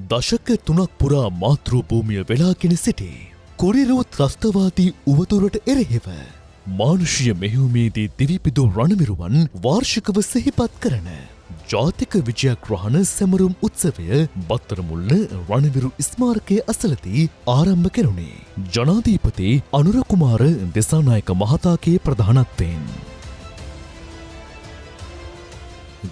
දශක 3ක් පුරා මාතෘ භූමිය වෙලාගෙන සිටි කොරිරෝ ත්‍රස්තවාදී උවතුරට එරෙහිව මානුෂීය මෙහෙයුමේදී දිවිපිදු රණවිරුවන් වාර්ෂිකව සිහිපත් කරන ජාතික විජයග්‍රහණ සැමරුම් උත්සවය බත්තරමුල්ල රණවිරු ස්මාරකයේ අසලදී ආරම්භ කෙරුණේ ජනාධිපති අනුර කුමාර දිසානායක මහතාගේ ප්‍රධානත්වයෙන්.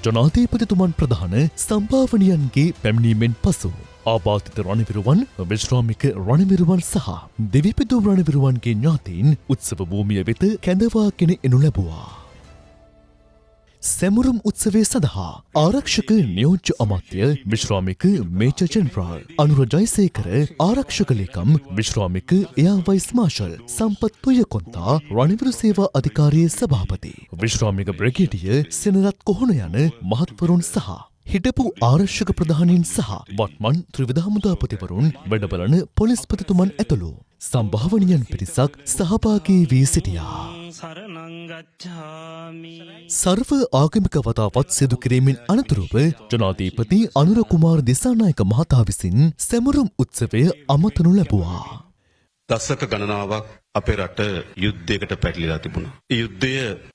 ජනාධිපතිතුමන් ප්‍රධාන සම්භාවනයන්ගේ පැමිණීමෙන් පසු ආබාධිත රණවිරුවන්, විශ්‍රාමික රණවිරුවන් සහ දෙවිපිදු රණවිරුවන්ගේ ඥාතීන් උත්සව භූමිය වෙත කැඳවාගෙන එනු ලැබුවා. සැමරුම් උත්සවය සඳහා ආරක්ෂක නියෝජ්‍ය අමාත්‍ය විශ්‍රාමික මේජර් ජෙනරාල් අනුර ජයසේකර, ආරක්ෂක ලේකම් විශ්‍රාමික එයා වයිස් මාර්ෂල් සම්පත් තුයකොන්තා, රණවිරු සේවා අධිකාරියේ සභාපති විශ්‍රාමික බ්‍රිගේඩියර් සෙනරත් කොහොන යන මහත්වරුන් සහ හිටපු ආරක්ෂක ප්‍රධානීන් සහ වත්මන් ත්‍රිවිධ හමුදාපතිවරුන් වැඩබලන පොලිස්පතිතුමන් ඇතුළු සම්භාවනීයන් පිරිසක් සහභාගී වී සිටියා. සර්ව ආගමික වතාවත් සිදු කිරීමෙන් අනතුරුව ජනාධිපති අනුර කුමාර දිසානායක මහතා විසින් සැමරුම් උත්සවය අමතනු ලැබුවා. දශක ගණනාවක් අපේ රට යුද්ධයකට පැටලිලා තිබුණා. ඒ යුද්ධය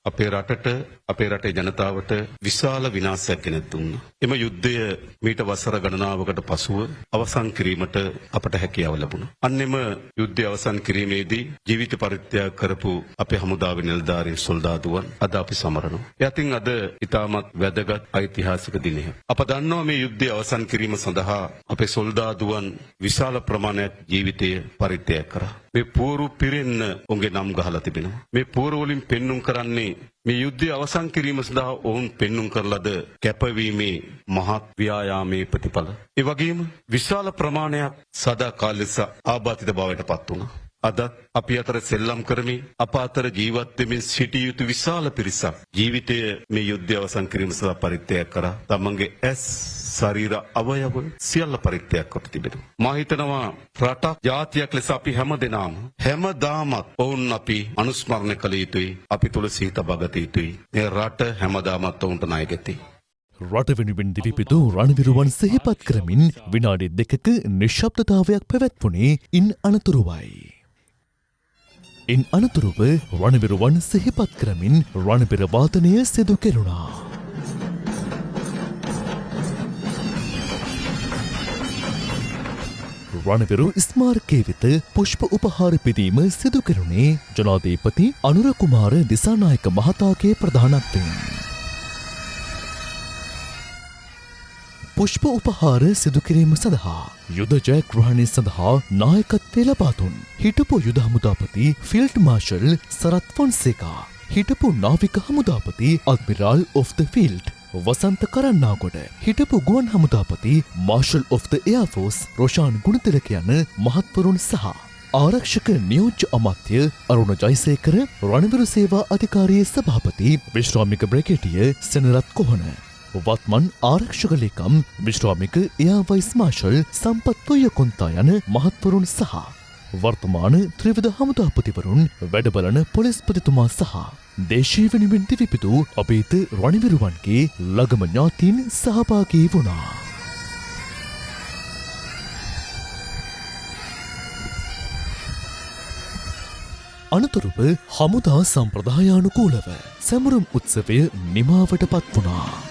අපේ රටට, අපේ රටේ ජනතාවට විශාල විනාශයක් ගෙන දුන්නා. එම යුද්ධය මීට වසර ගණනාවකට පසුව අවසන් කිරීමට අපට හැකියාව ලැබුණා. අන්නෙම යුද්ධය අවසන් කිරීමේදී ජීවිත පරිත්‍යාග කරපු අපේ හමුදාවේ නිලධාරීන් සොල්දාදුවන් අද අපි සමරනවා. එතින් අද ඉතාමත් වැදගත් ඓතිහාසික දිනයක්. අප දන්නවා මේ යුද්ධය අවසන් කිරීම සඳහා අපේ සොල්දාදුවන් විශාල ප්‍රමාණයක් ජීවිතය පරිත්‍යාග කරා. මේ පෝරු පිරෙන්න උන්ගේ නම් ගහලා තිබෙනවා. මේ පෝරු වලින් පෙන්눔 කරන්නේ මේ යුද්ධය අවසන් කිරීම සඳහා ඔවුන් පෙන්눔 කරලද කැපවීමේ මහත් ව්‍යායාමයේ ප්‍රතිඵල. ඒ වගේම විශාල ප්‍රමාණයක් සදාකාලික ආබාධිත බවට පත් වුණා. අදත් අපි අතර සෙල්ලම් කරමින් අප අතර ජීවත් වෙමින් සිටිය යුතු විශාල පිරිසක් ජීවිතය මේ යුද්ධය අවසන් කිරීම සඳහා පරිත්‍යාග කරා. තමන්ගේ ඇස්, ශරීර අවයව සියල්ල පරිත්‍යාග කොට තිබෙනවා. මා හිතනවා රටක්, ජාතියක් ලෙස අපි හැමදාමත් ඔවුන් අපි අනුස්මරණය කළ යුතුයි. අපි තුල සිහිත බගත යුතුයි. මේ රට හැමදාමත් ඔවුන්ට ණයගැති. රට වෙනුවෙන් දිවිපිදු රණවිරුවන් සිහිපත් කරමින් විනාඩි 2ක නිශ්ශබ්දතාවයක් පැවැත්වුණේ ඉන් අනතුරුවයි. ඉන් අනතුරුව රණවිරුවන් සිහිපත් කරමින් රණබිර වාදනය සිදු කෙරුණා. රණවිරු ස්මාරකයේ වෙත පුෂ්ප උපහාර පිදීම සිදු කෙරුණේ ජනාධිපති අනුර කුමාර දිසානායක මහතාගේ ප්‍රධානත්වයෙන්. පුෂ්ප උපහාර සිදු කිරීම සඳහා යුද ජයග්‍රහණය සඳහා නායකත්වය ලබා දුන් හිටපු යුද හමුදාපති ෆීල්ඩ් මාර්ෂල් සරත් ෆොන්සේකා, හිටපු නාවික හමුදාපති අඩ්මිරාල් ඔෆ් ද ෆීල්ඩ් වසන්ත කරන්නාගොඩ, හිටපු ගුවන් හමුදාපති marshal of the air force Roshan Gunathilaka යන මහත්වරුන් සහ ආරක්ෂක නියෝජ්‍ය අමාත්‍ය අරුණ ජයසේකර, රණවිරු සේවා අධිකාරියේ සභාපති විශ්‍රාමික බ්‍රිගේඩියර් සෙනරත් කොහොන, වත්මන් ආරක්ෂක ලේකම් විශ්‍රාමික එයා වයිස් මාර්ෂල් සම්පත් තුයකොන්තා යන මහත්වරුන් සහ වර්තමාන ත්‍රිවිධ හමුදාපතිවරුන් වැඩබලන පොලිස්පතිතුමා සහ දේශීය වෙනුවෙන් දිවිපිදු අපේත රණවිරුවන්ගේ ළගම ඥාතීන් සහභාගී වුණා. අනතුරුව හමුදා සම්ප්‍රදායානුකූලව සැමරුම් උත්සවය නිමාවට පත් වුණා.